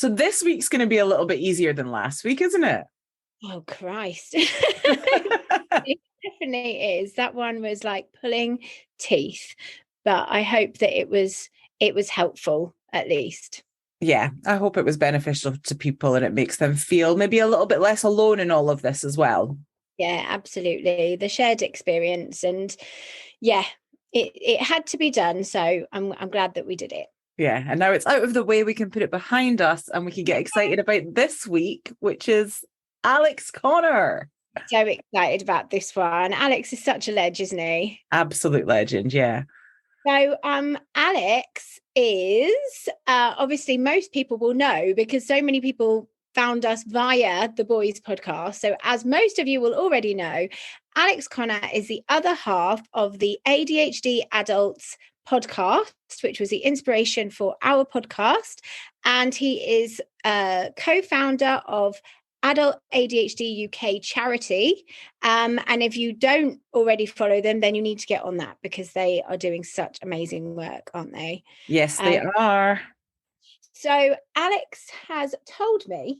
So this week's going to be a little bit easier than last week, isn't it? Oh, Christ. It definitely is. That one was like pulling teeth, but I hope that it was helpful at least. Yeah, I hope it was beneficial to people and it makes them feel maybe a little bit less alone in all of this as well. Yeah, absolutely. The shared experience, and yeah, it had to be done. So I'm glad that we did it. Yeah, and now it's out of the way, we can put it behind us and we can get excited about this week, which is Alex Connor. So excited about this one. Alex is such a legend, isn't he? Absolute legend, yeah. So Alex is obviously most people will know because so many people found us via the Boys podcast. So as most of you will already know, Alex Connor is the other half of the ADHD Adults Podcast, which was the inspiration for our podcast. And he is a co-founder of Adult ADHD UK charity. And if you don't already follow them, then you need to get on that because they are doing such amazing work, aren't they? Yes, they are. So Alex has told me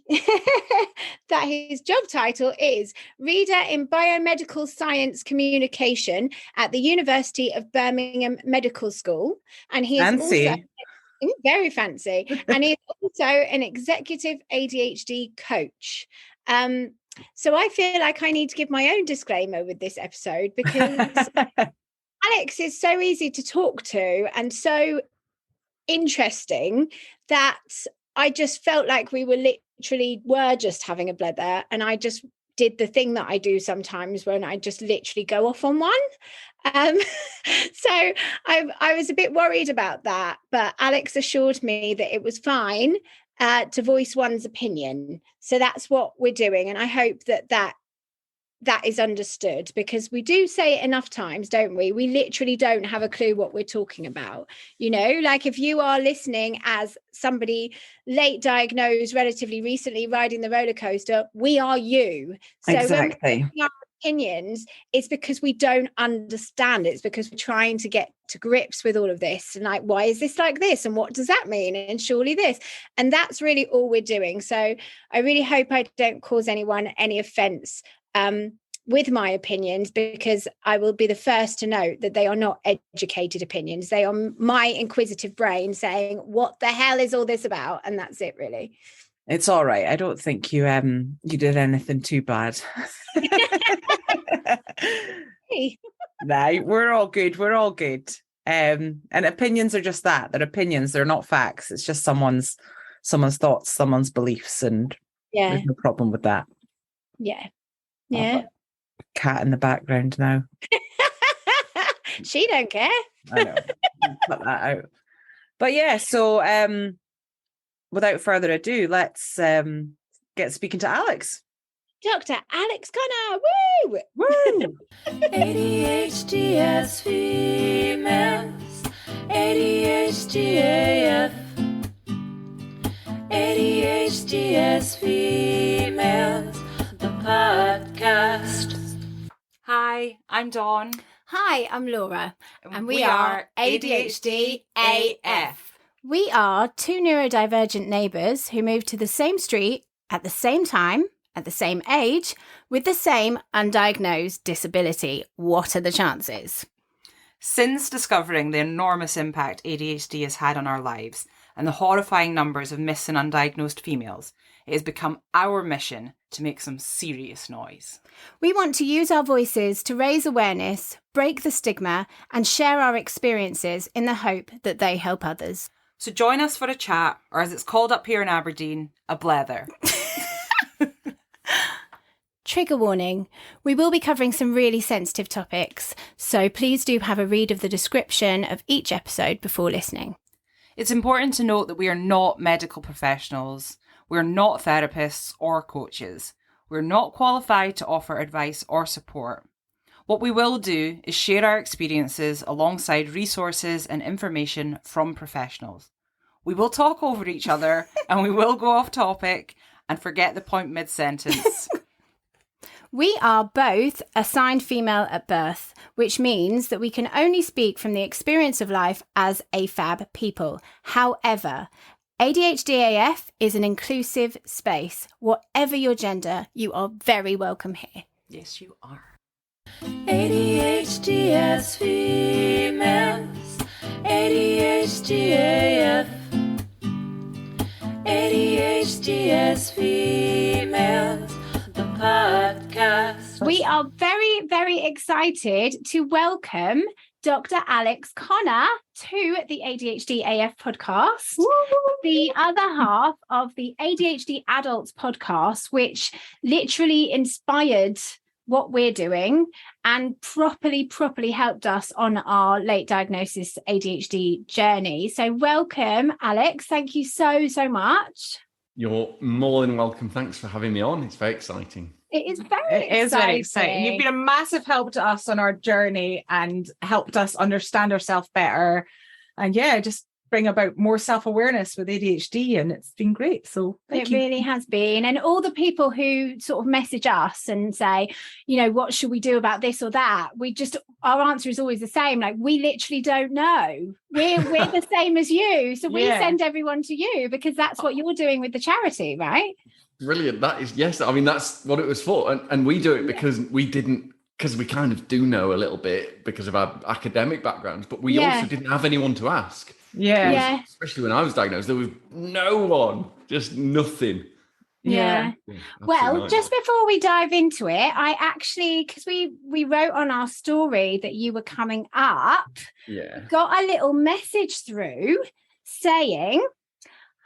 that his job title is Reader in Biomedical Science Communication at the University of Birmingham Medical School. And he is also very fancy. And he's also an executive ADHD coach. So I feel like I need to give my own disclaimer with this episode because Alex is so easy to talk to and so interesting that I just felt like we were just having a blether, and I just did the thing that I do sometimes when I just literally go off on one. So I was a bit worried about that, but Alex assured me that it was fine to voice one's opinion. So that's what we're doing, and I hope that is understood, because we do say it enough times, don't we? We literally don't have a clue what we're talking about. You know, like if you are listening as somebody late diagnosed, relatively recently riding the roller coaster, we are you. So exactly. When we our opinions, it's because we don't understand. It's because we're trying to get to grips with all of this. And like, why is this like this? And what does that mean? And surely this. And that's really all we're doing. So I really hope I don't cause anyone any offense with my opinions, because I will be the first to note that they are not educated opinions. They are my inquisitive brain saying, what the hell is all this about? And that's it, really. It's all right. I don't think you did anything too bad. Hey. No, we're all good. We're all good. And opinions are just that. They're opinions. They're not facts. It's just someone's thoughts, someone's beliefs, and there's no problem with that. Yeah. Cat in the background now. She don't care. I know. Cut that out. But yeah, so without further ado, let's get speaking to Alex. Dr. Alex Connor. Woo! Woo! ADHD as females, ADHDAF, ADHD as females, the podcast. Hi, I'm Dawn. Hi, I'm Laura. And we are ADHD AF. We are two neurodivergent neighbours who moved to the same street at the same time, at the same age, with the same undiagnosed disability. What are the chances? Since discovering the enormous impact ADHD has had on our lives and the horrifying numbers of missing undiagnosed females, it has become our mission to make some serious noise. We want to use our voices to raise awareness, break the stigma, and share our experiences in the hope that they help others. So join us for a chat, or as it's called up here in Aberdeen, a blether. Trigger warning, we will be covering some really sensitive topics, so please do have a read of the description of each episode before listening. It's important to note that we are not medical professionals. We're not therapists or coaches. We're not qualified to offer advice or support. What we will do is share our experiences alongside resources and information from professionals. We will talk over each other and we will go off topic and forget the point mid-sentence. We are both assigned female at birth, which means that we can only speak from the experience of life as AFAB people. However, ADHDAF is an inclusive space. Whatever your gender, you are very welcome here. Yes, you are. ADHD as females, ADHDAF, ADHD as females, the podcast. We are very, very excited to welcome Dr. Alex Connor to the ADHD AF podcast, the other half of the ADHD Adults Podcast, which literally inspired what we're doing and properly helped us on our late diagnosis ADHD journey. So welcome, Alex. Thank you so much. You're more than welcome. Thanks for having me on. It's very exciting. It is very exciting. You've been a massive help to us on our journey and helped us understand ourselves better. And just bring about more self-awareness with ADHD. And it's been great. So thank you. It really has been. And all the people who sort of message us and say, what should we do about this or that? Our answer is always the same. Like, we literally don't know. We're the same as you. So we send everyone to you because that's what you're doing with the charity, right? Brilliant. That is, yes. I mean, that's what it was for. And we do it because we kind of do know a little bit because of our academic backgrounds, but we also didn't have anyone to ask. Yeah. Especially when I was diagnosed, there was no one, just nothing. Yeah. Well, just before we dive into it, I actually, because we wrote on our story that you were coming up, got a little message through saying,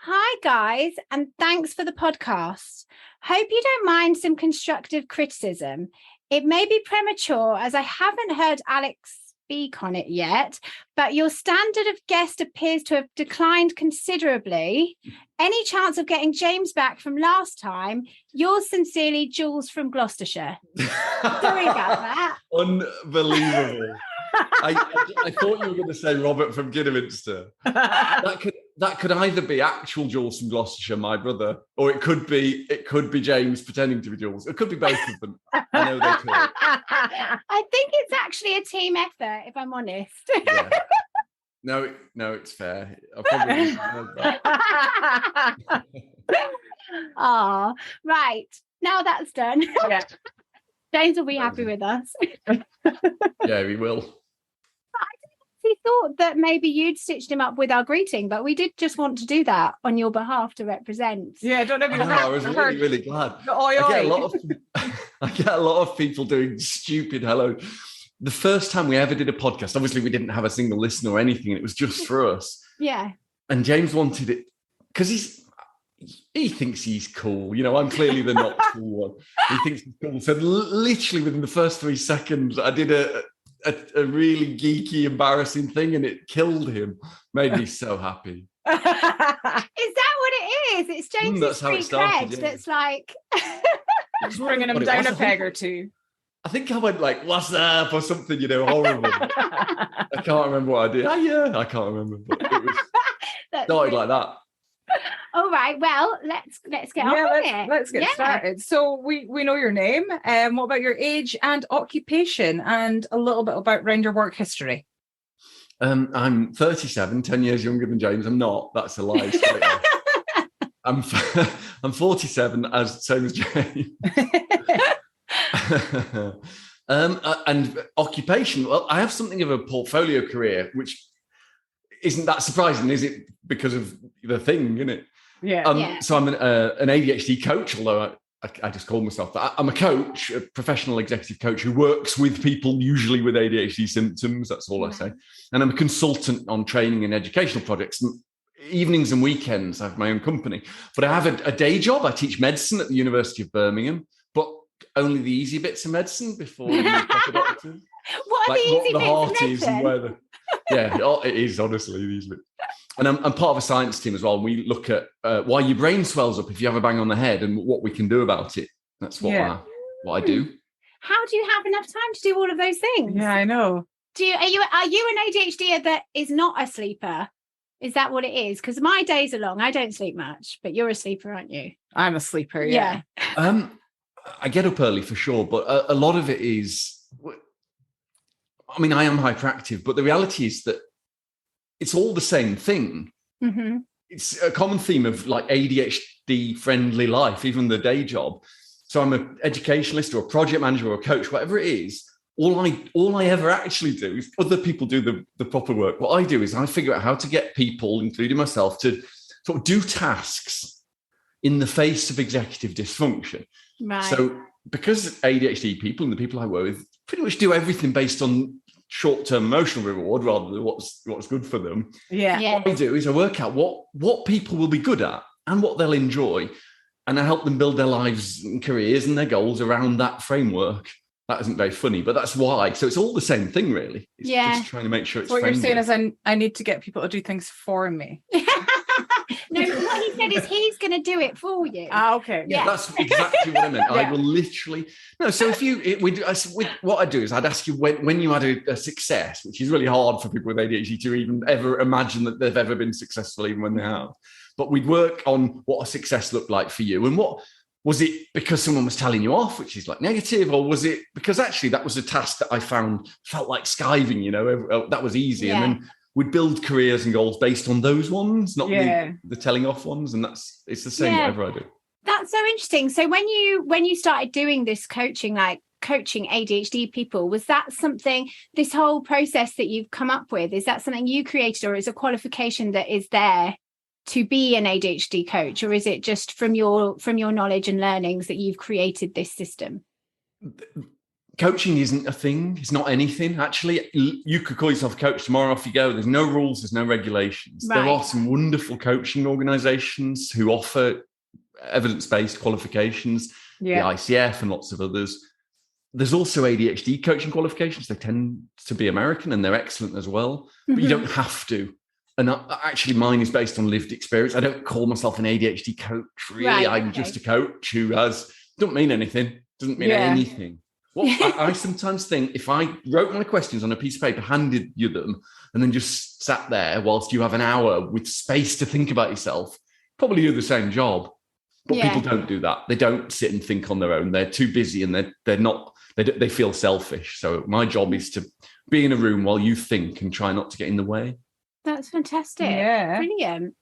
"Hi guys, and thanks for the podcast. Hope you don't mind some constructive criticism. It may be premature as I haven't heard Alex speak on it yet, but your standard of guest appears to have declined considerably. Any chance of getting James back from last time? Yours sincerely, Jules from Gloucestershire." Sorry about that. Unbelievable. I thought you were going to say Robert from Kidderminster. That could either be actual Jules from Gloucestershire, my brother, or it could be James pretending to be Jules. It could be both of them. I know they could. I think it's actually a team effort, if I'm honest. Yeah. No, it's fair. I probably know that. Oh, right. Now that's done. Yeah. James will be happy with us. Yeah, he will. He thought that maybe you'd stitched him up with our greeting, but we did just want to do that on your behalf to represent. Yeah, I don't know if I was really glad. I get a lot of people doing stupid hello. The first time we ever did a podcast, obviously we didn't have a single listener or anything, and it was just for us. Yeah. And James wanted it because he thinks he's cool. I'm clearly the not cool one. He thinks he's cool. So literally within the first 3 seconds, I did a really geeky, embarrassing thing, and it killed him. Made me so happy. Is that what it is? It's James's free cred that's like just bringing him down a peg or two. I think I went like, "What's up?" or something, horrible. I can't remember what I did. I can't remember, but it was started like that. All right, well, let's get on with it. Let's get started. So we know your name. What about your age and occupation, and a little bit about your work history? I'm 37, 10 years younger than James. I'm not. That's a lie. I'm 47, same as James. And occupation. Well, I have something of a portfolio career, which isn't that surprising, is it? Because of the thing, isn't it? Yeah. So I'm an ADHD coach, although I just call myself that. I'm a coach, a professional executive coach who works with people usually with ADHD symptoms. That's all I say. And I'm a consultant on training and educational projects. Evenings and weekends, I have my own company. But I have a day job. I teach medicine at the University of Birmingham, but only the easy bits of medicine before you become a doctor. What are the easy bits of medicine? And where it is, honestly, these bits. And I'm part of a science team as well. And we look at why your brain swells up if you have a bang on the head and what we can do about it. That's what I do. How do you have enough time to do all of those things? Yeah, I know. Are you an ADHDer that is not a sleeper? Is that what it is? Because my days are long. I don't sleep much, but you're a sleeper, aren't you? I'm a sleeper, yeah. I get up early for sure, but a lot of it is, I mean, I am hyperactive, but the reality is that it's all the same thing. Mm-hmm. it's a common theme of like ADHD friendly life, even the day job. So I'm an educationalist or a project manager or a coach, whatever it is. All I ever actually do is other people do the proper work. What I do is I figure out how to get people, including myself, to sort of do tasks in the face of executive dysfunction. Right. So because ADHD people and the people I work with pretty much do everything based on short-term emotional reward rather than what's good for them. Yeah. What I do is I work out what people will be good at and what they'll enjoy, and I help them build their lives and careers and their goals around that framework. That isn't very funny, but that's why. So it's all the same thing, really. It's just trying to make sure it's what friendly. you're saying is I need to get people to do things for me. No, what he said is he's going to do it for you. Okay. Yeah, that's exactly what I meant. Yeah. I will literally so what I do is I'd ask you when you had a success, which is really hard for people with ADHD to even ever imagine that they've ever been successful, even when they have. But we'd work on what a success looked like for you, and what was it because someone was telling you off, which is like negative, or was it because actually that was a task that I felt like skiving, that was easy, and then we'd build careers and goals based on those ones, not the telling off ones. And it's the same whatever I do. That's so interesting. So when you started doing this coaching, like coaching ADHD people, was that something, this whole process that you've come up with, is that something you created, or is a qualification that is there to be an ADHD coach, or is it just from your knowledge and learnings that you've created this system? Coaching isn't a thing. It's not anything. Actually, you could call yourself a coach tomorrow, off you go. There's no rules. There's no regulations. Right. There are some wonderful coaching organizations who offer evidence-based qualifications, the ICF and lots of others. There's also ADHD coaching qualifications. They tend to be American and they're excellent as well, but you don't have to. And actually, mine is based on lived experience. I don't call myself an ADHD coach, really. Right, I'm just a coach who doesn't mean anything, doesn't mean anything. What I sometimes think, if I wrote my questions on a piece of paper, handed you them, and then just sat there whilst you have an hour with space to think about yourself, probably do the same job. But people don't do that. They don't sit and think on their own. They're too busy, and they feel selfish. So my job is to be in a room while you think and try not to get in the way. That's fantastic. Yeah. Brilliant.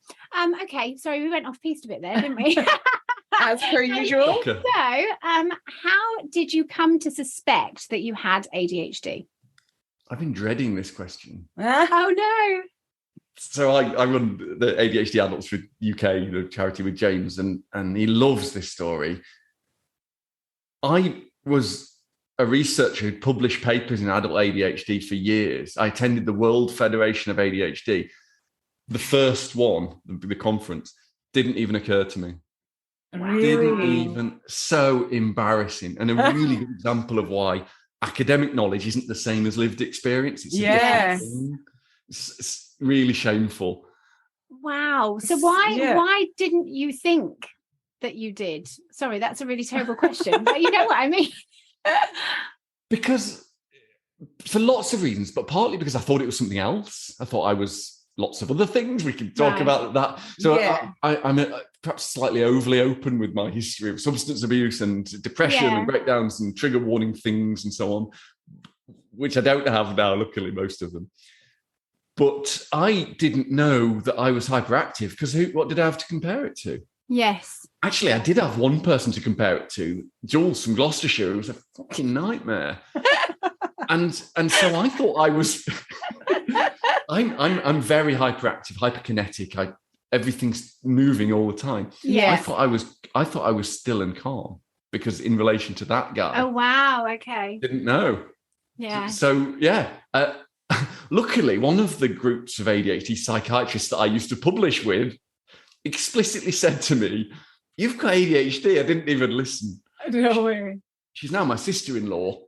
Okay, sorry, we went off piste a bit there, didn't we? As per usual. So, how did you come to suspect that you had ADHD? I've been dreading this question. Oh, no. So I run the ADHD Adults UK, the charity with James, and he loves this story. I was a researcher who published papers in adult ADHD for years. I attended the World Federation of ADHD. The first one, the conference, didn't even occur to me. Really? Didn't even. So embarrassing, and a really good example of why academic knowledge isn't the same as lived experience. It's a different thing. It's really shameful. Wow. So why didn't you think that you did? Sorry, that's a really terrible question, but you know what I mean. Because for lots of reasons, but partly because I thought it was something else. I thought I was lots of other things. We can talk about that. So I'm perhaps slightly overly open with my history of substance abuse and depression and breakdowns and trigger warning things and so on, which I don't have now, luckily, most of them. But I didn't know that I was hyperactive because what did I have to compare it to? Yes. Actually, I did have one person to compare it to, Jules from Gloucestershire. It was a fucking nightmare. and so I thought I was I'm very hyperactive, hyperkinetic. Everything's moving all the time. Yeah. I thought I was still and calm because in relation to that guy. Oh wow, okay. Didn't know. Yeah. So luckily one of the groups of ADHD psychiatrists that I used to publish with explicitly said to me, "You've got ADHD." I didn't even listen. No way. She's now my sister-in-law.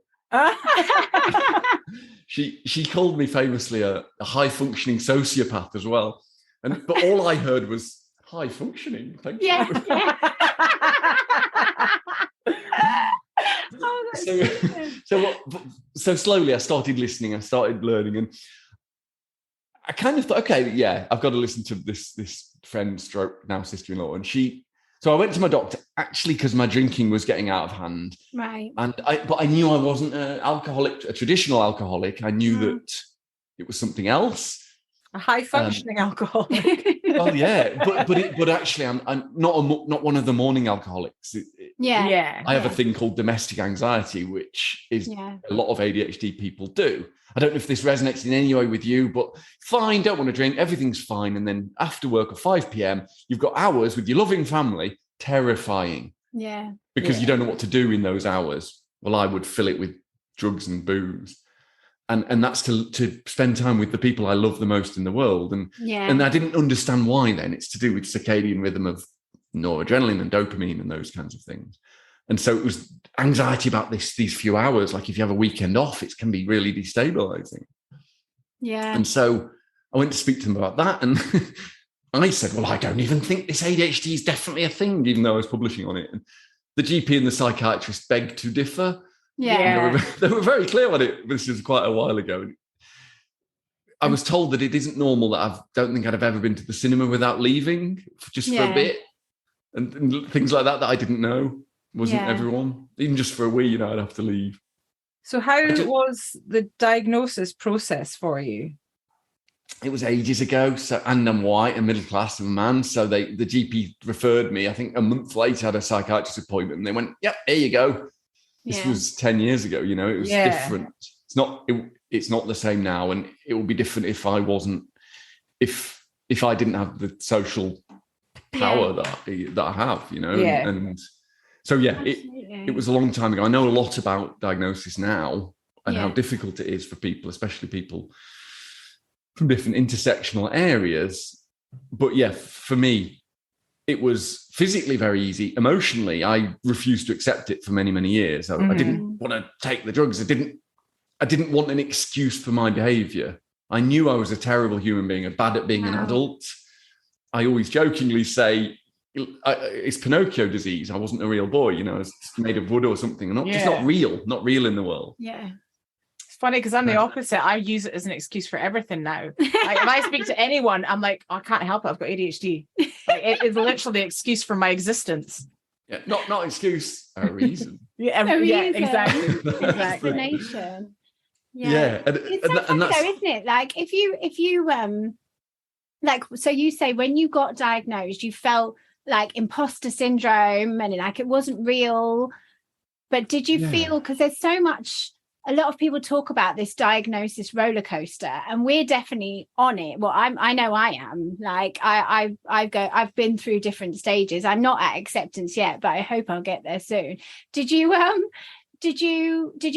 She called me famously a high-functioning sociopath as well. But all I heard was high-functioning. Thank you. Yeah. So slowly I started listening. I started learning, and I kind of thought, okay, I've got to listen to this friend stroke now sister-in-law. And so I went to my doctor actually because my drinking was getting out of hand. Right. But I knew I wasn't an alcoholic, a traditional alcoholic. I knew that it was something else. A high functioning alcoholic. Well, yeah, but actually, I'm not one of the morning alcoholics. I have a thing called domestic anxiety, which is a lot of ADHD people do. I don't know if this resonates in any way with you, but fine, don't want to drink, everything's fine. And then after work at 5 p.m, you've got hours with your loving family, terrifying. Yeah. Because you don't know what to do in those hours. Well, I would fill it with drugs and booze. And that's to spend time with the people I love the most in the world. And I didn't understand why then. It's to do with circadian rhythm of noradrenaline and dopamine and those kinds of things. And so it was anxiety about these few hours. Like if you have a weekend off, it can be really destabilizing. Yeah. And so I went to speak to them about that. And I said, well, I don't even think this ADHD is definitely a thing, even though I was publishing on it. And the GP and the psychiatrist begged to differ. Yeah. They were very clear on it. This was quite a while ago. I was told that it isn't normal that I don't think I'd have ever been to the cinema without leaving for a bit. And things like that I didn't know. Wasn't everyone. Even just for a wee, I'd have to leave. So how was the diagnosis process for you? It was ages ago. So, and I'm white and middle class and a man. So the GP referred me. I think a month later, I had a psychiatrist appointment and they went, yep, here you go. This was 10 years ago, it was different. It's not the same now. And it would be different if I didn't have the social power that I have, And so, it was a long time ago. I know a lot about diagnosis now and how difficult it is for people, especially people from different intersectional areas. But for me, it was physically very easy. Emotionally, I refused to accept it for many, many years. I didn't want to take the drugs. I didn't want an excuse for my behavior. I knew I was a terrible human being, bad at being an adult. I always jokingly say, it's Pinocchio disease. I wasn't a real boy, I was made of wood or something. Just not real in the world. Yeah. It's funny because I'm the opposite. I use it as an excuse for everything now. If I speak to anyone, I'm like, I can't help it. I've got ADHD. It is literally the excuse for my existence. Yeah, not excuse, a reason. Exactly. Explanation. Yeah. It's so funny though, isn't it? Like if you so you say when you got diagnosed, you felt like imposter syndrome and like it wasn't real. But did you feel, because there's so much, a lot of people talk about this diagnosis roller coaster, and we're definitely on it. Well, I know I am. Like I've been through different stages. I'm not at acceptance yet, but I hope I'll get there soon. Did you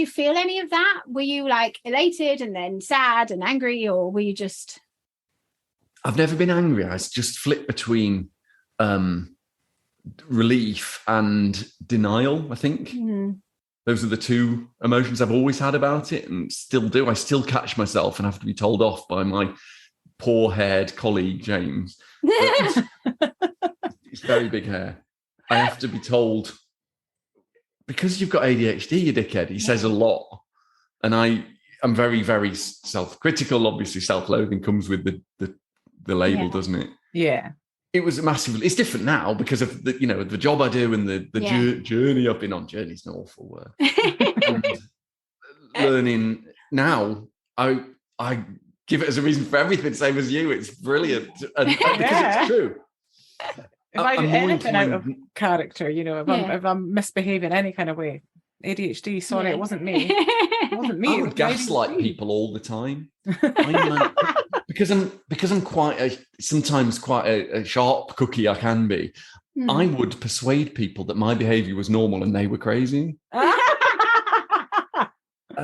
feel any of that? Were you like elated and then sad and angry, or were you just? I've never been angry. I just flip between relief and denial, I think. Those are the two emotions I've always had about it and still do. I still catch myself and have to be told off by my poor-haired colleague, James. It's very big hair. I have to be told, because you've got ADHD, you dickhead. He says a lot. And I'm very, very self-critical. Obviously, self-loathing comes with the label, doesn't it? Yeah. It was it's different now because of the job I do and the journey I've been on. Journey's an awful word. Learning now, I give it as a reason for everything, same as you. It's brilliant. And because it's true. If I do anything out of character, if I'm misbehaving any kind of way, ADHD, sorry, it wasn't me. It wasn't me. I would gaslight people all the time. Because I'm sometimes quite a sharp cookie I can be. I would persuade people that my behavior was normal and they were crazy. And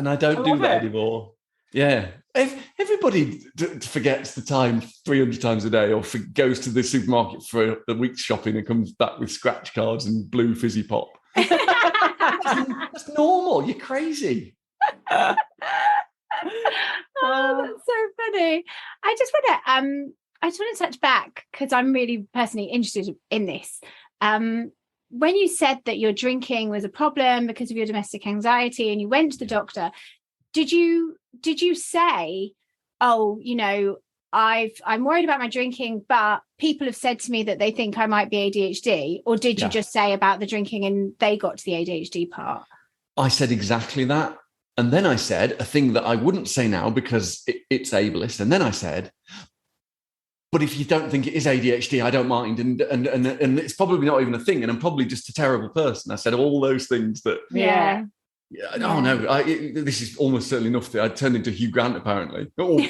I don't do that anymore. Yeah. If everybody forgets the time 300 times a day or goes to the supermarket for the week's shopping and comes back with scratch cards and blue fizzy pop. That's normal. You're crazy. Oh, that's so funny. I just want to touch back because I'm really personally interested in this. When you said that your drinking was a problem because of your domestic anxiety and you went to the doctor, did you say, oh, I'm worried about my drinking, but people have said to me that they think I might be ADHD? Or did you just say about the drinking and they got to the ADHD part? I said exactly that. And then I said a thing that I wouldn't say now because it's ableist. And then I said, but if you don't think it is ADHD, I don't mind. And it's probably not even a thing. And I'm probably just a terrible person. I said all those things that. Yeah. Oh, no. This is almost certainly enough that I turned into Hugh Grant, apparently. And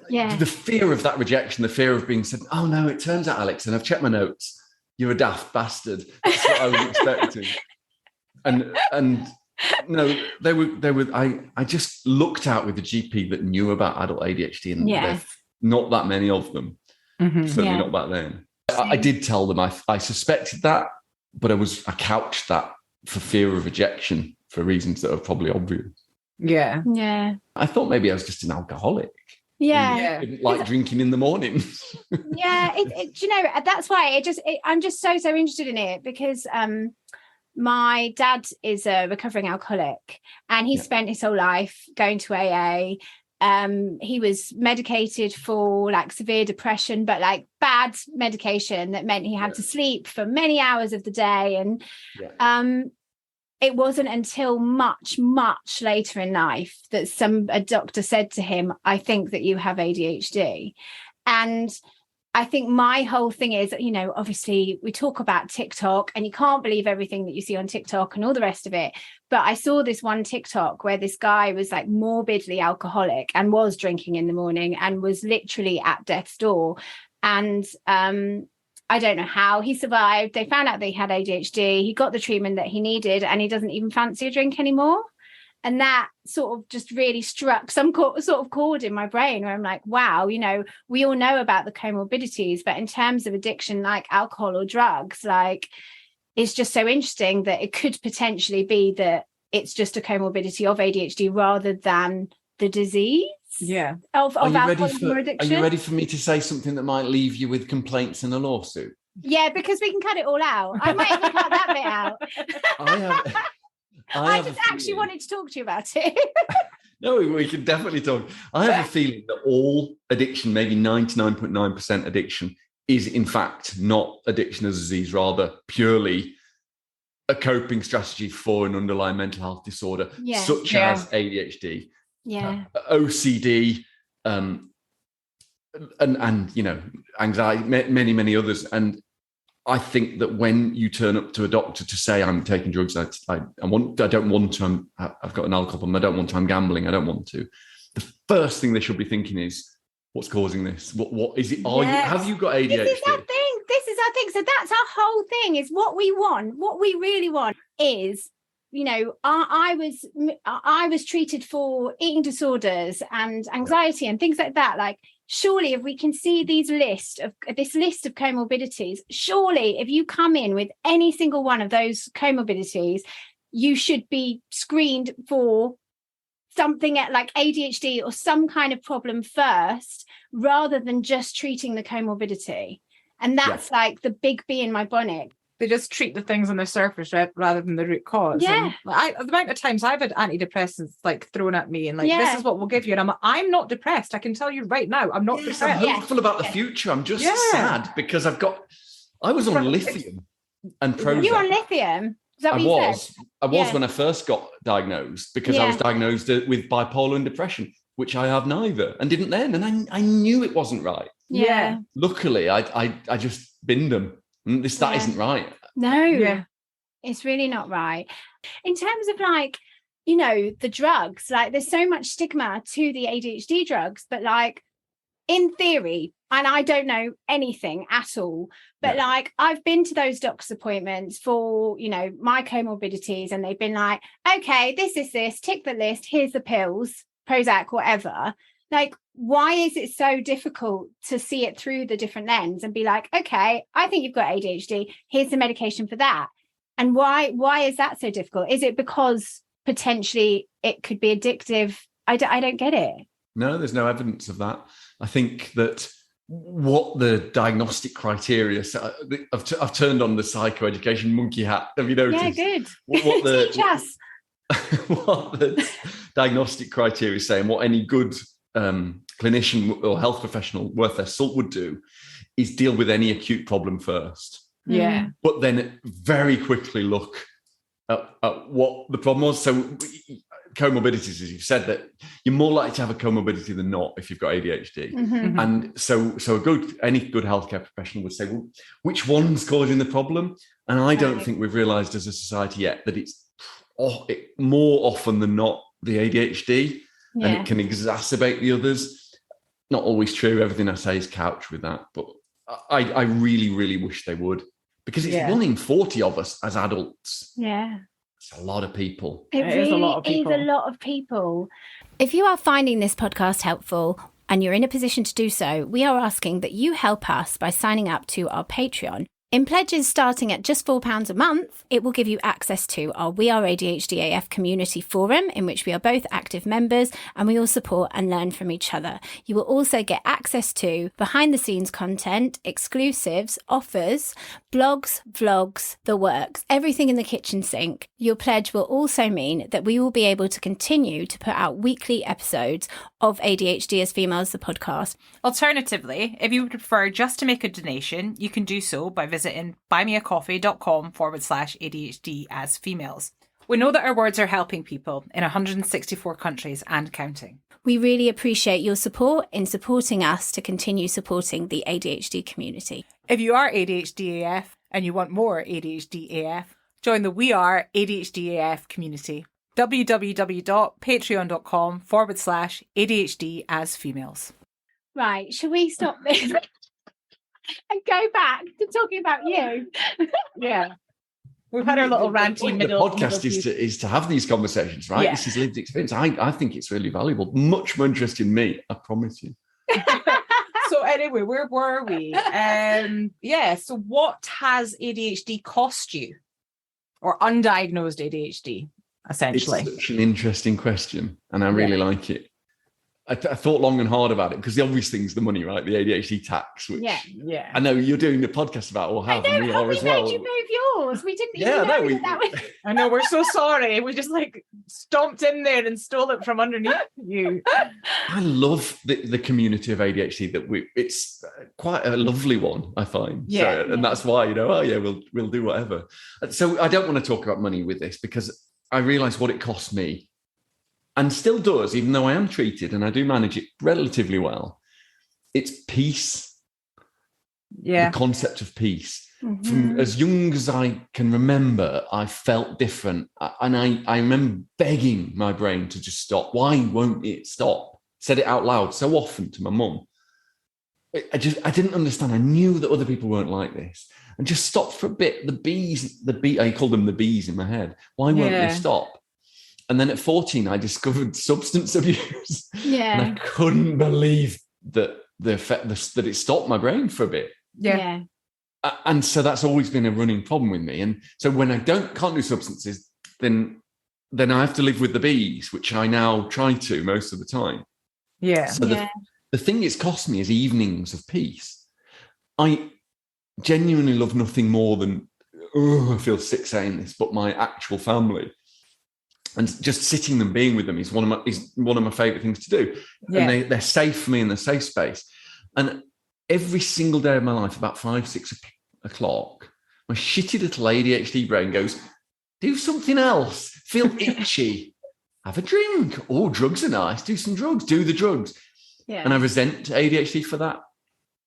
the fear of that rejection, the fear of being said, oh, no, it turns out, Alex, and I've checked my notes, you're a daft bastard. That's what I was expecting. And no, they were. I just looked out with the GP that knew about adult ADHD, and there's not that many of them. Certainly not back then. I did tell them I suspected that, but I couched that for fear of rejection for reasons that are probably obvious. Yeah. I thought maybe I was just an alcoholic. Yeah. Didn't like drinking in the mornings. Yeah. Do you know, that's why I'm just so interested in it, because my dad is a recovering alcoholic, and he spent his whole life going to AA. He was medicated for like severe depression, but like bad medication that meant he had to sleep for many hours of the day. And it wasn't until much, much later in life that a doctor said to him, I think that you have ADHD. And I think my whole thing is, you know, obviously we talk about TikTok and you can't believe everything that you see on TikTok and all the rest of it. But I saw this one TikTok where this guy was like morbidly alcoholic and was drinking in the morning and was literally at death's door. And I don't know how he survived. They found out that he had ADHD. He got the treatment that he needed, and he doesn't even fancy a drink anymore. And that sort of just really struck some sort of chord in my brain where I'm like, wow, you know, we all know about the comorbidities, but in terms of addiction like alcohol or drugs, like it's just so interesting that it could potentially be that it's just a comorbidity of ADHD rather than the disease. Yeah. Of alcoholism or addiction. Are you ready for me to say something that might leave you with complaints and a lawsuit? Yeah, because we can cut it all out. I might even cut that bit out. I just actually wanted to talk to you about it. No, we can definitely talk. I have a feeling that all addiction, maybe 99.9% addiction, is in fact not addiction as a disease, rather purely a coping strategy for an underlying mental health disorder, such as ADHD, OCD, and you know, anxiety, many others. And I think that when you turn up to a doctor to say I'm taking drugs, I don't want to. I've got an alcohol problem. I don't want to. I'm gambling. I don't want to. The first thing they should be thinking is, what's causing this? What is it? Have you got ADHD? This is our thing. So that's our whole thing. Is what we want. What we really want is, you know, I was treated for eating disorders and anxiety and things like that. Like, surely if we can see this list of comorbidities, surely if you come in with any single one of those comorbidities, you should be screened for something like ADHD or some kind of problem first, rather than just treating the comorbidity. And that's like the big bee in my bonnet. They just treat the things on the surface rather than the root cause. Yeah. And the amount of times I've had antidepressants like thrown at me and like, this is what we'll give you. And I'm not depressed. I can tell you right now, I'm not depressed. I'm hopeful about the future. I'm just sad because I was on lithium and Prozac. You were on lithium? Is that what you said? I was when I first got diagnosed, because I was diagnosed with bipolar and depression, which I have neither, and didn't then. And I knew it wasn't right. Yeah. Luckily, I just binned them. That isn't right. No, it's really not right. In terms of like, you know, the drugs, like there's so much stigma to the ADHD drugs, but like in theory, and I don't know anything at all, but like I've been to those doctor's appointments for, you know, my comorbidities, and they've been like, okay, this is this, tick the list, here's the pills, Prozac, whatever. Like, why is it so difficult to see it through the different lens and be like, okay, I think you've got ADHD, here's the medication for that? And why is that so difficult? Is it because potentially it could be addictive? I don't get it. No, there's no evidence of that. I think that what the diagnostic criteria, so I've turned on the psychoeducation monkey hat. Have you noticed? Yeah, good. Teach us. What the diagnostic criteria say, and what any good clinician or health professional worth their salt would do, is deal with any acute problem first. Yeah. But then very quickly look at what the problem was. So comorbidities, as you've said, that you're more likely to have a comorbidity than not if you've got ADHD. And so any good healthcare professional would say, well, which one's causing the problem? And I don't think we've realised as a society yet that it's more often than not the ADHD, and it can exacerbate the others. Not always true. Everything I say is couched with that, but I really, really wish they would, because it's 1 in 40 of us as adults. Yeah. It's a lot of people. It really is a lot of people. If you are finding this podcast helpful and you're in a position to do so, we are asking that you help us by signing up to our Patreon. In pledges starting at just £4 a month, it will give you access to our We Are ADHDAF community forum, in which we are both active members and we all support and learn from each other. You will also get access to behind-the-scenes content, exclusives, offers, blogs, vlogs, the works, everything in the kitchen sink. Your pledge will also mean that we will be able to continue to put out weekly episodes of ADHD as Females, the podcast. Alternatively, if you would prefer just to make a donation, you can do so by visiting buymeacoffee.com/ADHD as Females. We know that our words are helping people in 164 countries and counting. We really appreciate your support in supporting us to continue supporting the ADHD community. If you are ADHDAF and you want more ADHDAF, join the We Are ADHDAF community. www.patreon.com/ADHD as Females. Right, shall we stop this and go back to talking about you? Yeah. We've had our little ranty middle. The podcast is to have these conversations, right? Yeah. This is lived experience. I think it's really valuable. Much more interesting in me, I promise you. So anyway, where were we? So what has ADHD cost you? Or undiagnosed ADHD, essentially? It's such an interesting question, and I really like it. I thought long and hard about it, because the obvious thing is the money, right? The ADHD tax, which I know you're doing the podcast about, or have, and we are as well. We made you move yours. We didn't even know that was... I know, we're so sorry. We just stomped in there and stole it from underneath you. I love the community of ADHD it's quite a lovely one, I find. Yeah. So, and that's why, we'll do whatever. So I don't want to talk about money with this, because I realise what it costs me, and still does, even though I am treated and I do manage it relatively well. It's peace. Yeah. The concept of peace. From as young as I can remember, I felt different. And I remember begging my brain to just stop. Why won't it stop? Said it out loud so often to my mum. I didn't understand. I knew that other people weren't like this. And just stopped for a bit. I called them the bees in my head. Why won't they stop? And then at 14, I discovered substance abuse. Yeah. And I couldn't believe that the effect that it stopped my brain for a bit. Yeah. And so that's always been a running problem with me. And so when I can't do substances, then I have to live with the bees, which I now try to most of the time. Yeah. So the thing it's cost me is evenings of peace. I genuinely love nothing more than, I feel sick saying this, but my actual family. And just sitting and being with them is one of my favorite things to do. Yeah. And they're safe for me in the safe space. And every single day of my life, about 5-6 o'clock, my shitty little ADHD brain goes, do something else. Feel itchy. Have a drink. Oh, drugs are nice. Do some drugs. Do the drugs. Yeah. And I resent ADHD for that.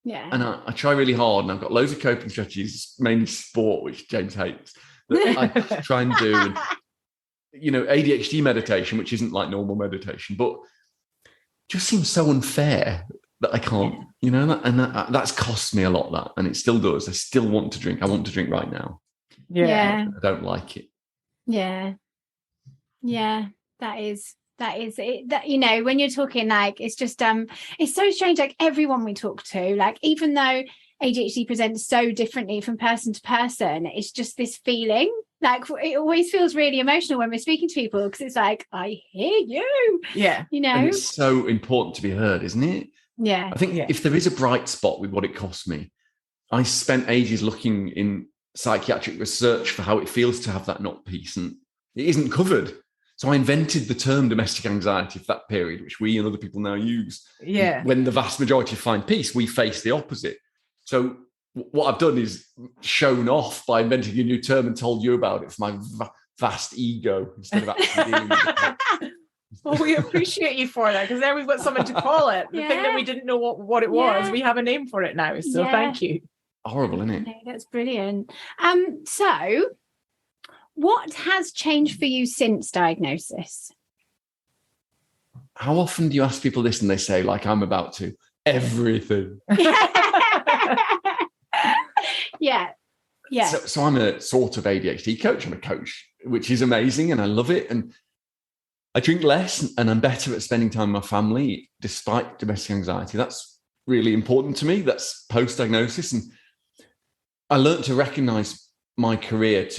Yeah. And I try really hard, and I've got loads of coping strategies, mainly sport, which James hates, that I try and do. And, ADHD meditation, which isn't like normal meditation, but just seems so unfair that I can't, that's cost me a lot, that, and it still does. I still want to drink. I want to drink right now. Yeah. I don't like it. Yeah. Yeah. That is it. That, when you're talking, it's just, it's so strange. Like everyone we talk to, even though ADHD presents so differently from person to person, it's just this feeling. It always feels really emotional when we're speaking to people, because it's I hear you. Yeah. And it's so important to be heard, isn't it? Yeah. I think if there is a bright spot with what it cost me, I spent ages looking in psychiatric research for how it feels to have that not peace, and it isn't covered. So I invented the term domestic anxiety for that period, which we and other people now use. Yeah. When the vast majority find peace, we face the opposite. So what I've done is shown off by inventing a new term and told you about it for vast ego instead of actually dealing with it. Well, we appreciate you for that, because then we've got something to call it. The thing that we didn't know what it was, we have a name for it now. So thank you. Horrible, isn't it? No, that's brilliant. So what has changed for you since diagnosis? How often do you ask people this and they say, like I'm about to? Everything. Yeah. So I'm a sort of ADHD coach. I'm a coach, which is amazing, and I love it. And I drink less, and I'm better at spending time with my family despite domestic anxiety. That's really important to me. That's post-diagnosis. And I learned to recognize my career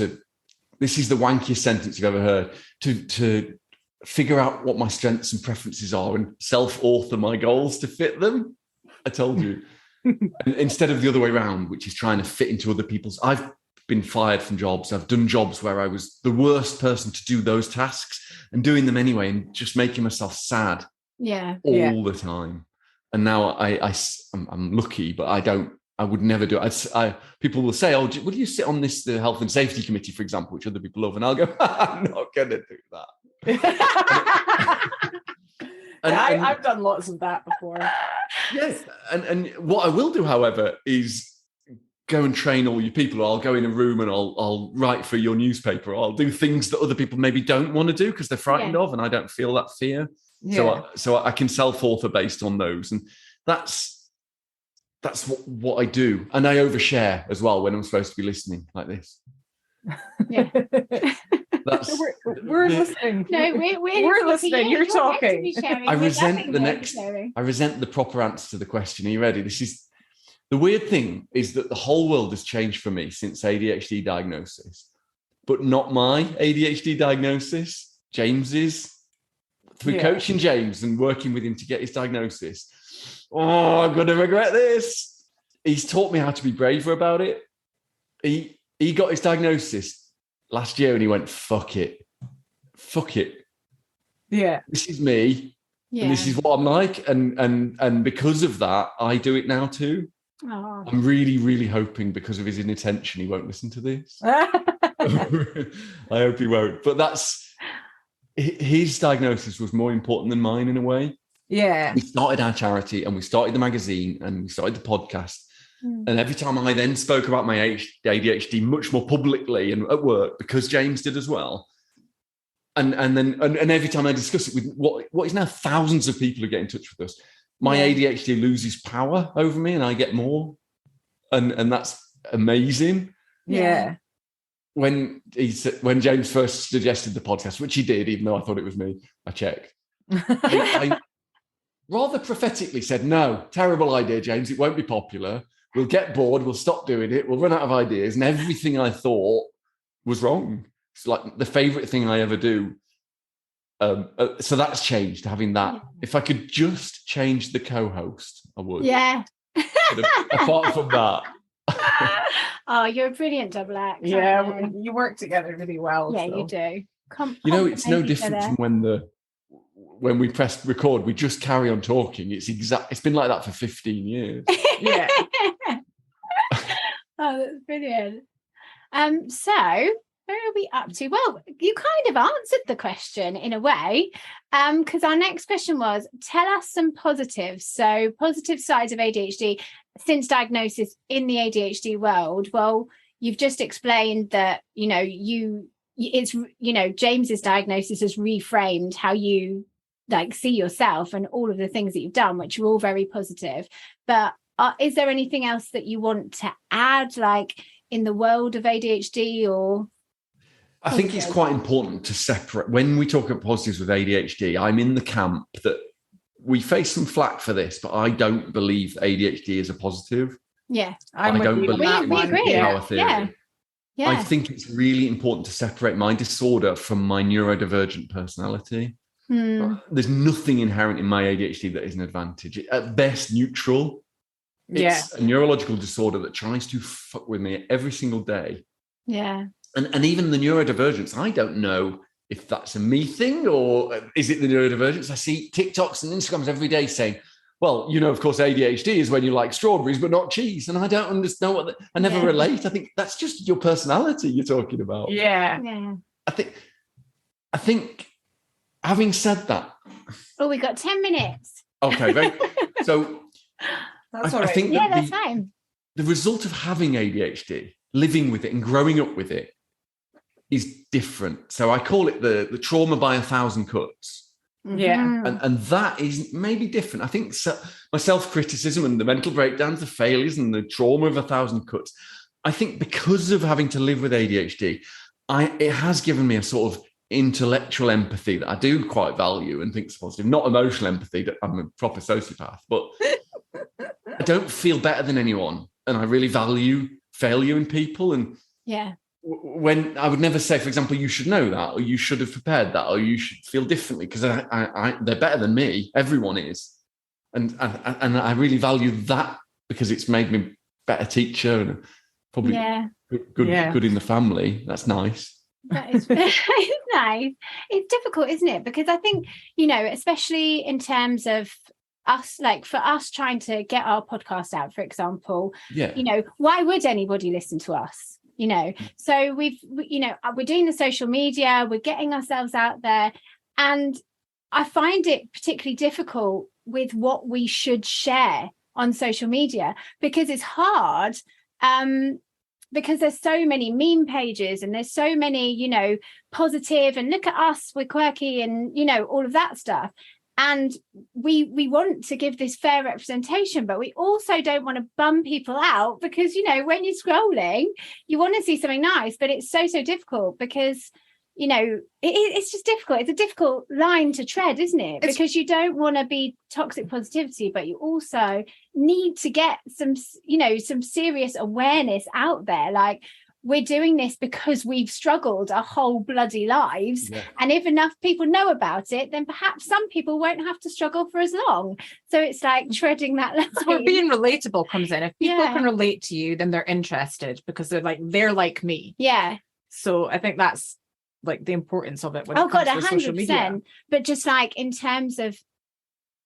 this is the wankiest sentence you've ever heard, to figure out what my strengths and preferences are and self-author my goals to fit them. I told you. Instead of the other way around, which is trying to fit into other people's. I've been fired from jobs. I've done jobs where I was the worst person to do those tasks and doing them anyway and just making myself sad all the time. And now I'm lucky, but I would never do it. People will say, oh, will you sit on the health and safety committee, for example, which other people love? And I'll go, I'm not going to do that. I've done lots of that before. Yes. And what I will do, however, is go and train all your people. Or I'll go in a room and I'll write for your newspaper. Or I'll do things that other people maybe don't want to do because they're frightened of, and I don't feel that fear. Yeah. So I can self-author based on those. And that's what I do. And I overshare as well when I'm supposed to be listening like this. Yeah. We're listening. No, we're listening. You're talking. I resent the proper answer to the question. Are you ready? The weird thing is that the whole world has changed for me since ADHD diagnosis, but not my ADHD diagnosis. James's. Through coaching James and working with him to get his diagnosis. Oh, I'm going to regret this. He's taught me how to be braver about it. He got his diagnosis last year and he went, fuck it. Yeah. This is me. Yeah. And this is what I'm like. And because of that, I do it now too. Oh. I'm really, really hoping because of his inattention, he won't listen to this. I hope he won't. But his diagnosis was more important than mine in a way. Yeah. We started our charity and we started the magazine and we started the podcast. And every time I then spoke about my ADHD much more publicly and at work, because James did as well. And every time I discuss it with what is now thousands of people who get in touch with us, my ADHD loses power over me and I get more. And that's amazing. Yeah. When James first suggested the podcast, which he did, even though I thought it was me, I checked. I rather prophetically said, no, terrible idea, James. It won't be popular. We'll get bored. We'll stop doing it. We'll run out of ideas. And everything I thought was wrong. It's like the favorite thing I ever do. So that's changed, having that. If I could just change the co-host, I would. Yeah. Apart from that. Oh, you're a brilliant double act. Yeah, you work together really well. Yeah, so. You do. It's no different from when we press record, we just carry on talking. It's been like that for 15 years. Yeah. Oh, that's brilliant. So where are we up to? Well, you kind of answered the question in a way, because our next question was, tell us some positives. So positive sides of ADHD since diagnosis in the ADHD world. Well, you've just explained that, James's diagnosis has reframed how you see yourself and all of the things that you've done, which are all very positive. But is there anything else that you want to add, in the world of ADHD or? I think it's quite important to separate. When we talk about positives with ADHD, I'm in the camp that we face some flack for this, but I don't believe I is a positive. Yeah. I don't believe we agree. Power theory. Yeah. I think it's really important to separate my disorder from my neurodivergent personality. There's nothing inherent in my ADHD that is an advantage. At best, neutral. It's a neurological disorder that tries to fuck with me every single day. Yeah. And even the neurodivergence, I don't know if that's a me thing or is it the neurodivergence? I see TikToks and Instagrams every day saying, well, of course, ADHD is when you like strawberries, but not cheese. And I don't understand I never relate. I think that's just your personality you're talking about. Yeah. I think having said that. Oh, we got 10 minutes. Okay, right. So That's all right. I think That's fine. The result of having ADHD, living with it and growing up with it is different. So I call it the trauma by 1,000 cuts. Yeah. And that is maybe different. I think my self-criticism and the mental breakdowns, the failures and the trauma of 1,000 cuts, I think because of having to live with ADHD, it has given me a sort of intellectual empathy that I do quite value and think is positive. Not emotional empathy, that I'm a proper sociopath, but I don't feel better than anyone. And I really value failure in people. And when I would never say, for example, you should know that, or you should have prepared that, or you should feel differently, because they're better than me. Everyone is. And I really value that because it's made me a better teacher and probably good in the family. That's nice. That is nice. It's difficult, isn't it? Because I think, especially in terms of us, like for us trying to get our podcast out, for example, why would anybody listen to us? So we're doing the social media, we're getting ourselves out there, and I find it particularly difficult with what we should share on social media, because it's hard, because there's so many meme pages and there's so many, positive and look at us, we're quirky and, all of that stuff. And we want to give this fair representation, but we also don't want to bum people out because, when you're scrolling, you want to see something nice, but it's so difficult because, it's just difficult. It's a difficult line to tread, isn't it? Because you don't want to be toxic positivity, but you also need to get some serious awareness out there. Like, we're doing this because we've struggled our whole bloody lives. Yeah. And if enough people know about it, then perhaps some people won't have to struggle for as long. So it's like treading that line. So where being relatable comes in. If people can relate to you, then they're interested because they're like me. Yeah. So I think that's like the importance of it when it comes to social media. But just like in terms of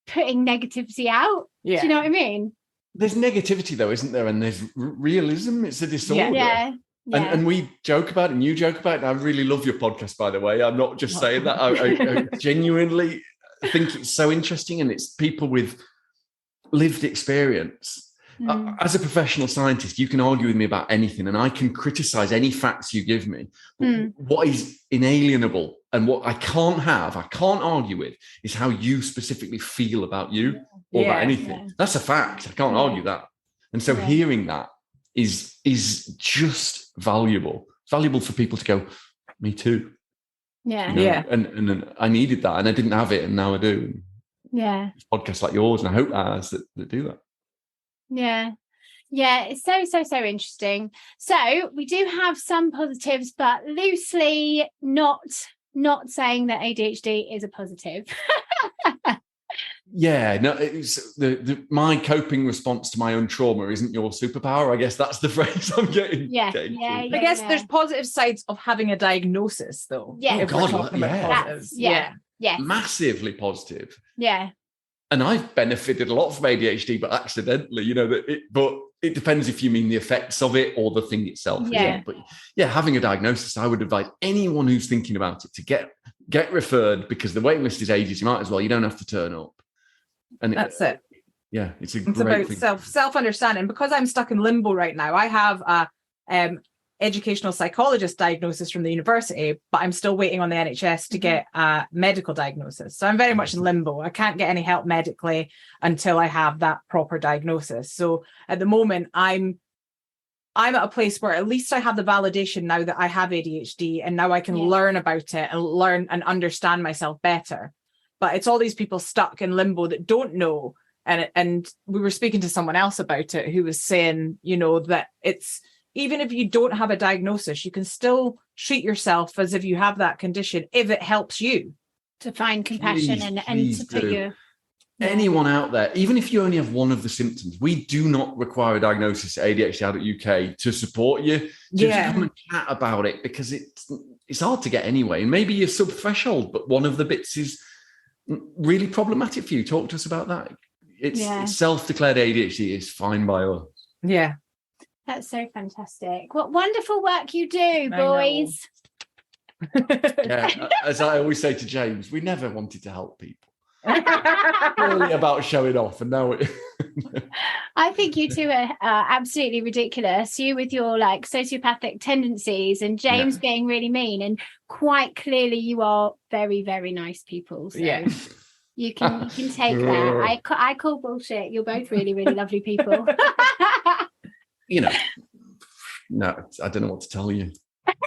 putting negativity out, do you know what I mean? There's negativity though, isn't there? And there's realism. It's a disorder. Yeah. And we joke about it and you joke about it. I really love your podcast, by the way. I'm not just saying that. I genuinely think it's so interesting, and it's people with lived experience. As a professional scientist, you can argue with me about anything and I can criticize any facts you give me. What is inalienable and what I can't argue with is how you specifically feel about you or about anything. That's a fact. I can't argue that. And so hearing that is just valuable. It's valuable for people to go, me too. Yeah. And I needed that and I didn't have it and now I do. Yeah. Podcasts like yours, and I hope that do that. Yeah. It's so interesting. So we do have some positives, but loosely not saying that ADHD is a positive. Yeah, no, it's my coping response to my own trauma isn't your superpower. I guess that's the phrase I'm getting. I guess there's positive sides of having a diagnosis, though. Yeah. Oh God, yeah. Massively positive. Yeah. And I've benefited a lot from ADHD, but accidentally, but it depends if you mean the effects of it or the thing itself. Yeah. But having a diagnosis, I would advise anyone who's thinking about it to get referred, because the waiting list is ages. You might as well. You don't have to turn up. And that's it. Yeah, it's about thing. self-understanding. Because I'm stuck in limbo right now. I have a educational psychologist diagnosis from the university, but I'm still waiting on the NHS to get a medical diagnosis. So I'm very much in limbo. I can't get any help medically until I have that proper diagnosis. So at the moment, I'm at a place where at least I have the validation now that I have ADHD, and now I can learn about it and learn and understand myself better. But it's all these people stuck in limbo that don't know. And we were speaking to someone else about it who was saying, that it's, even if you don't have a diagnosis, you can still treat yourself as if you have that condition if it helps you. To find compassion and to put you... Anyone out there, even if you only have one of the symptoms, we do not require a diagnosis at ADHD Adult UK to support you. Just come and chat about it, because it's hard to get anyway. And maybe you're sub-threshold, but one of the bits is really problematic for you. Talk to us about that. It's self-declared ADHD is fine by us. Yeah. That's so fantastic. What wonderful work you do, boys. Yeah, as I always say to James, we never wanted to help people. Really about showing off, and now it. I think you two are absolutely ridiculous. You with your like sociopathic tendencies, and James being really mean, and quite clearly you are very, very nice people. So Yeah. you can take that. I call bullshit. You're both really, really lovely people. You know, no, I don't know what to tell you.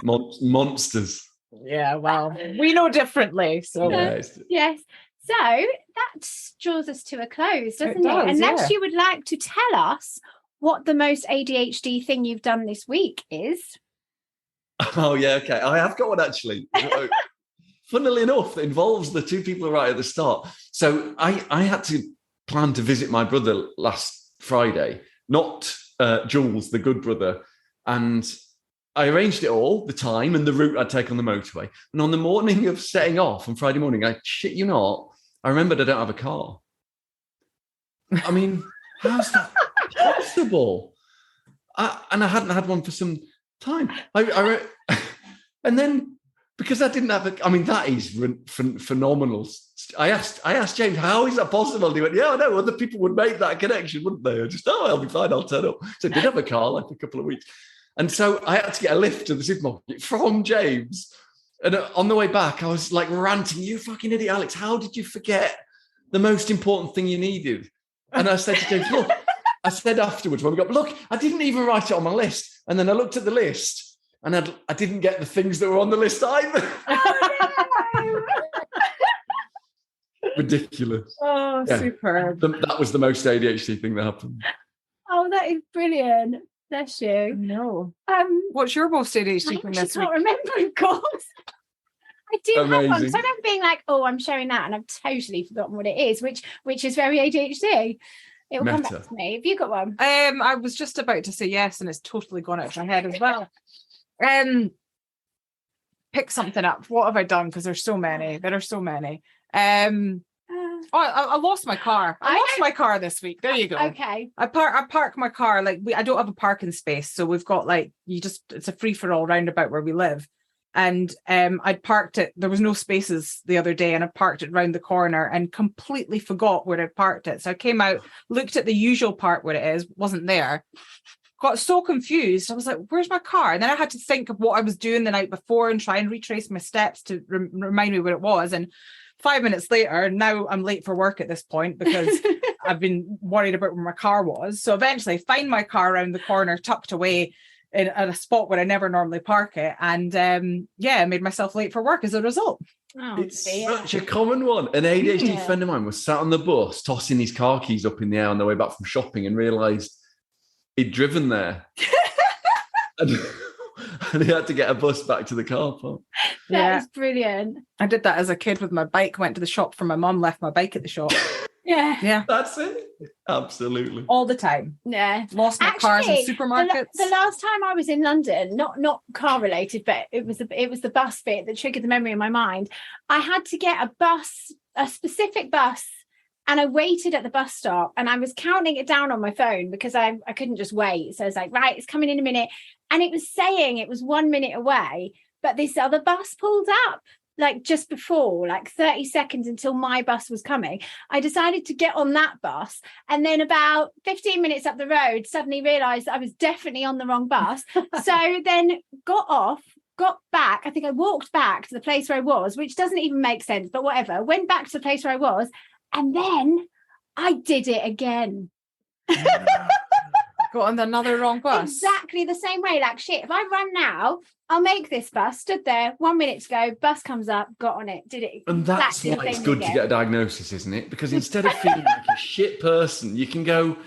Monsters. Yeah, well, we know differently. So Yes. So that draws us to a close, doesn't it? does, Unless yeah. you would like to tell us what the most ADHD thing you've done this week is. Oh, yeah, okay. I have got one, actually. Funnily enough, that involves the two people right at the start. So I had to plan to visit my brother last Friday, not Jules, the good brother. And I arranged it all, the time and the route I'd take on the motorway. And on the morning of setting off on Friday morning, I shit you not, I remembered I don't have a car. I mean, how's that possible? And I hadn't had one for some time. And then because I didn't have a, I mean, that is phenomenal. I asked James, how is that possible? And he went, yeah, I know, other people would make that connection, wouldn't they? I just, I'll be fine, I'll turn up. So I did have a car like a couple of weeks. And so I had to get a lift to the supermarket from James. And on the way back, I was like ranting, you fucking idiot, Alex, how did you forget the most important thing you needed? And I said to James, look, I said afterwards when we got, look, I didn't even write it on my list. And then I looked at the list and I didn't get the things that were on the list either. Ridiculous. Oh, Yeah. superb. That was the most ADHD thing that happened. Oh, that is brilliant. Bless you. No. What's your most ADHD I thing actually this week? can't remember, of course. I do have one. Amazing. So I remember being like, oh, I'm showing that, and I've totally forgotten what it is, which is very ADHD. It will come Meta. back to me. Have you got one? I was just about to say yes, and it's totally gone out of my head as well. Pick something up. What have I done? Because there's so many. There are so many. I lost my car. I lost my car this week. There you go. Okay. I park my car like I don't have a parking space, so we've got like it's a free for all roundabout where we live, and I'd parked it. There was no spaces the other day, and I parked it round the corner and completely forgot where I'd parked it. So I came out, looked at the usual part where it is, wasn't there. Got so confused. I was like, "Where's my car?" And then I had to think of what I was doing the night before and try and retrace my steps to remind me where it was. And 5 minutes later, now I'm late for work at this point because I've been worried about where my car was. So eventually find my car around the corner, tucked away at a spot where I never normally park it. And I made myself late for work as a result. Oh, It's dear. such a common one. An ADHD Yeah. friend of mine was sat on the bus, tossing his car keys up in the air on the way back from shopping, and realised he'd driven there. and he had to get a bus back to the car park. That is brilliant. I did that as a kid with my bike, went to the shop for my mum, left my bike at the shop. Yeah. Yeah. That's it. Absolutely. All the time. Yeah. Lost my cars in Actually, supermarkets. The last time I was in London, not car related, but it was the bus bit that triggered the memory in my mind. I had to get a specific bus, and I waited at the bus stop, and I was counting it down on my phone because I couldn't just wait. So I was like, right, it's coming in a minute, and it was saying it was 1 minute away, but this other bus pulled up like just before, like 30 seconds until my bus was coming. I decided to get on that bus, and then about 15 minutes up the road, suddenly realised I was definitely on the wrong bus. So then got off, got back. I think I walked back to the place where I was, which doesn't even make sense, but whatever. Went back to the place where I was, and then I did it again. Got on another wrong bus. Exactly the same way. Like, shit, if I run now, I'll make this bus. Stood there 1 minute to go, bus comes up, got on it, did it. And that's exactly why the it's same good again. to get a diagnosis, isn't it? Because instead of feeling like a shit person, you can go,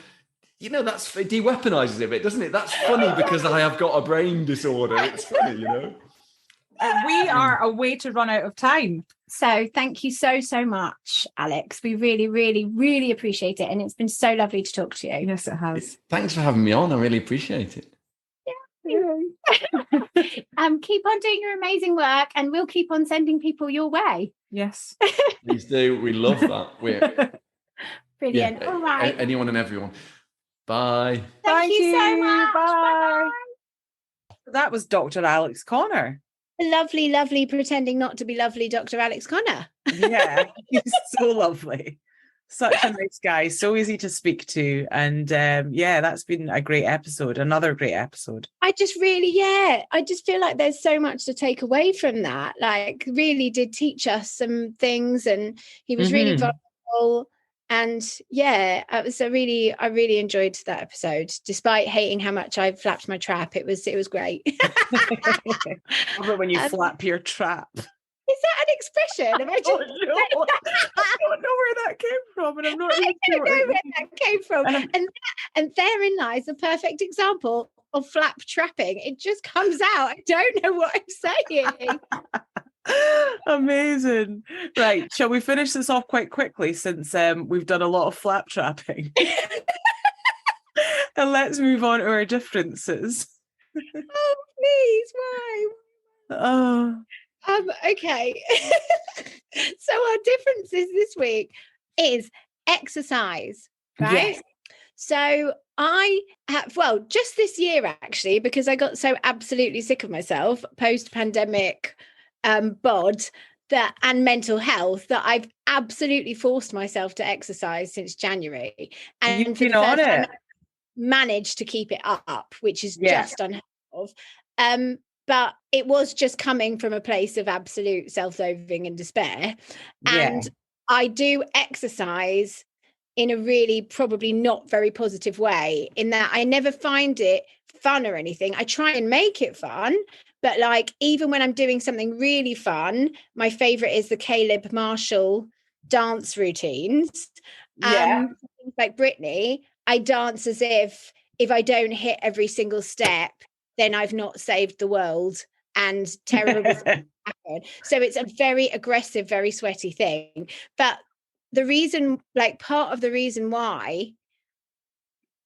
it de-weaponizes it a bit, doesn't it? That's funny because I have got a brain disorder. It's funny, you know? We are a way to run out of time. So thank you so much, Alex. We really, really, really appreciate it. And it's been so lovely to talk to you. Yes, it has. Thanks for having me on. I really appreciate it. Keep on doing your amazing work, and we'll keep on sending people your way. Yes. Please do. We love that. Brilliant. All right. Anyone and everyone. Bye. Thank you so much. Bye. Bye-bye. That was Dr. Alex Connor. the lovely, lovely, pretending not to be lovely Dr. Alex Connor. Yeah, he's so lovely. Such a nice guy, so easy to speak to. And yeah, that's been a great episode, another great episode. I just feel like there's so much to take away from that. Like, really did teach us some things, and he was really vulnerable. And yeah, I really enjoyed that episode, despite hating how much I flapped my trap. It was great. Love it when you flap your trap. Is that an expression? Am I just... I don't know where that came from, and I'm not even I don't know where that came from. And therein lies a perfect example of flap trapping. It just comes out. I don't know what I'm saying. Amazing. Right, shall we finish this off quite quickly, since we've done a lot of flap trapping? And let's move on to our differences. Oh, please, why? Oh. Okay. So our differences this week is exercise, right? Yes. So I have, just this year actually, because I got so absolutely sick of myself post-pandemic bod and mental health, that I've absolutely forced myself to exercise since January. And You've for been the on first time, it. I managed to keep it up, which is Yeah. just unheard of. But it was just coming from a place of absolute self-loathing and despair. And I do exercise in a really probably not very positive way, in that I never find it fun or anything. I try and make it fun, but like, even when I'm doing something really fun, my favorite is the Caleb Marshall dance routines. Things like Britney, I dance as if I don't hit every single step, then I've not saved the world and terrible things happen. So it's a very aggressive, very sweaty thing. But the reason, like, part of the reason why,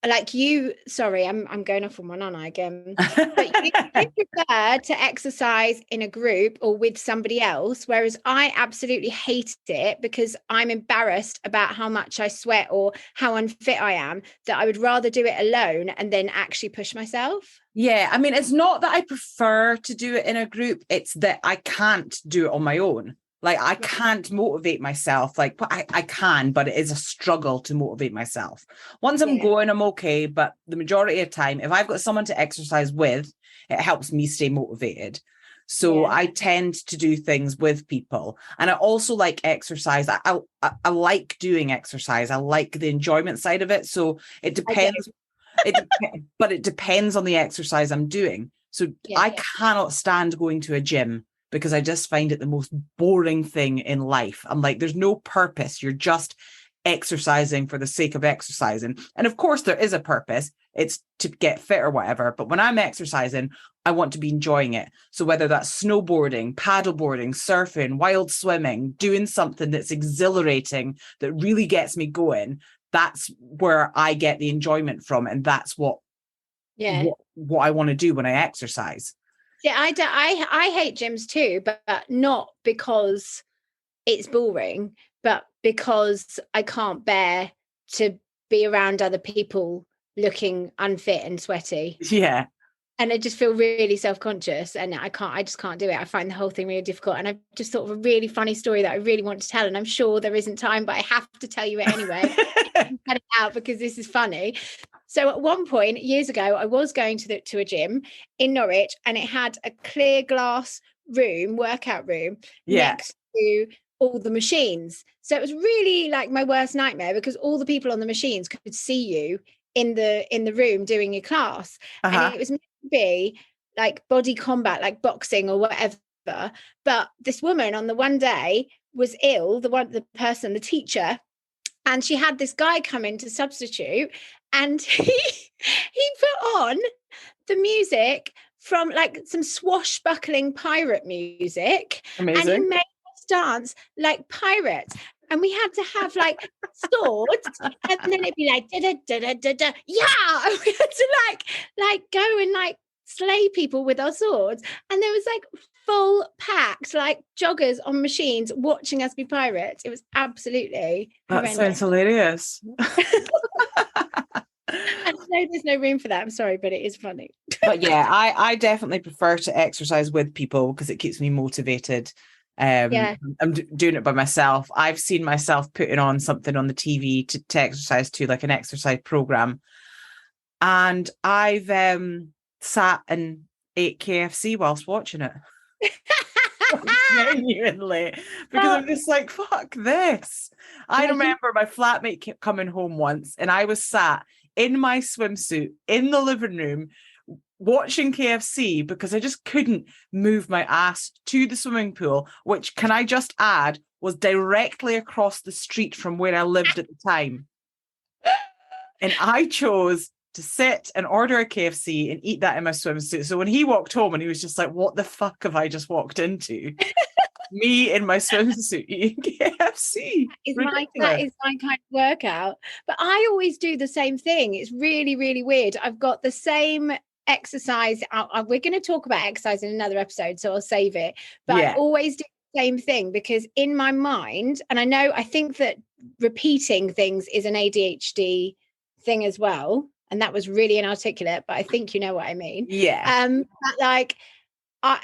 like, I'm going off on one, aren't I, again? But you prefer to exercise in a group or with somebody else, whereas I absolutely hate it because I'm embarrassed about how much I sweat or how unfit I am, that I would rather do it alone and then actually push myself. Yeah, I mean, it's not that I prefer to do it in a group, it's that I can't do it on my own. Like, I can't motivate myself. Like, I can, but it is a struggle to motivate myself. Once I'm going, I'm okay. But the majority of the time, if I've got someone to exercise with, it helps me stay motivated. So I tend to do things with people. And I also like exercise. I like doing exercise. I like the enjoyment side of it. So it depends. But it depends on the exercise I'm doing. So I cannot stand going to a gym, because I just find it the most boring thing in life. I'm like, there's no purpose. You're just exercising for the sake of exercising. And of course there is a purpose. It's to get fit or whatever. But when I'm exercising, I want to be enjoying it. So whether that's snowboarding, paddleboarding, surfing, wild swimming, doing something that's exhilarating, that really gets me going, that's where I get the enjoyment from. And that's what I want to do when I exercise. Yeah, I hate gyms too, but not because it's boring, but because I can't bear to be around other people looking unfit and sweaty. Yeah. And I just feel really self-conscious, and I just can't do it. I find the whole thing really difficult. And I've just thought of a really funny story that I really want to tell, and I'm sure there isn't time, but I have to tell you it anyway. Cut it out because this is funny. So at one point years ago, I was going to a gym in Norwich, and it had a clear glass room, workout room, next to all the machines. So it was really like my worst nightmare, because all the people on the machines could see you in the room doing your class. And it was meant to be like body combat, like boxing or whatever. But this woman on the one day was ill, the teacher, and she had this guy come in to substitute, and he put on the music from like some swashbuckling pirate music. Amazing. And he made us dance like pirates. And we had to have like swords, and then it'd be like da da da da da da, yeah. And we had to like go and like slay people with our swords, and there was like full packed like joggers on machines watching us be pirates. It was absolutely that horrendous. sounds hilarious. No, there's no room for that. I'm sorry, but it is funny. But yeah, I definitely prefer to exercise with people because it keeps me motivated. Yeah. I'm doing it by myself. I've seen myself putting on something on the TV to exercise to, like an exercise program, and I've sat and ate KFC whilst watching it. Genuinely, because I'm just like, fuck this. I remember my flatmate kept coming home once, and I was sat in my swimsuit in the living room watching KFC because I just couldn't move my ass to the swimming pool, which, can I just add, was directly across the street from where I lived at the time. And I chose to sit and order a KFC and eat that in my swimsuit. So when he walked home and he was just like, what the fuck have I just walked into? Me in my swimsuit eating KFC. That is my kind of workout. But I always do the same thing. It's really, really weird. I've got the same exercise. We're going to talk about exercise in another episode, so I'll save it. But I always do the same thing because in my mind, and I think that repeating things is an ADHD thing as well. And that was really inarticulate, but I think you know what I mean. Yeah. But like,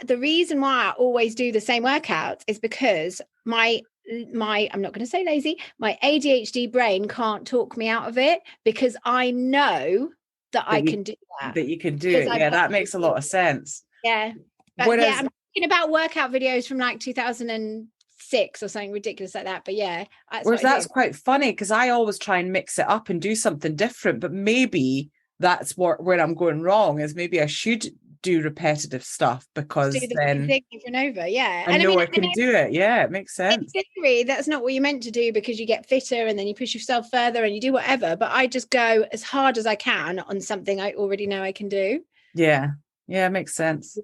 the reason why I always do the same workouts is because my I'm not going to say lazy, my ADHD brain can't talk me out of it because I know that I can do that. That you can do it. Yeah, that makes a lot of sense. Yeah. But yeah, I'm thinking about workout videos from like 2006 or something ridiculous like that. But yeah. That's quite funny because I always try and mix it up and do something different. But maybe that's where I'm going wrong, is maybe I should do repetitive stuff because then thing over and over. Yeah. I know I can do it. Yeah, it makes sense. In theory, that's not what you're meant to do because you get fitter and then you push yourself further and you do whatever. But I just go as hard as I can on something I already know I can do. Yeah. Yeah, it makes sense.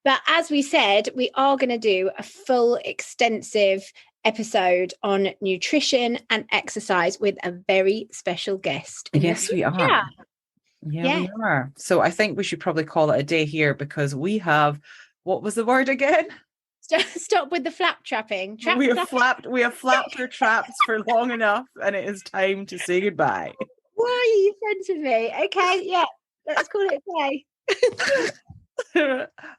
But as we said, we are going to do a full extensive episode on nutrition and exercise with a very special guest. Yes, we are. Yeah, we are. So I think we should probably call it a day here because we have, what was the word again? Stop with the flap trapping. We have flapped our traps for long enough, and it is time to say goodbye. Why are you friends with me? Okay, yeah, let's call it a day.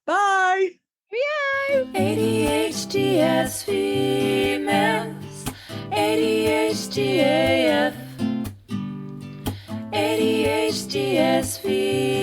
Bye. Meow. ADHD as females, ADHDAF, ADHD as females.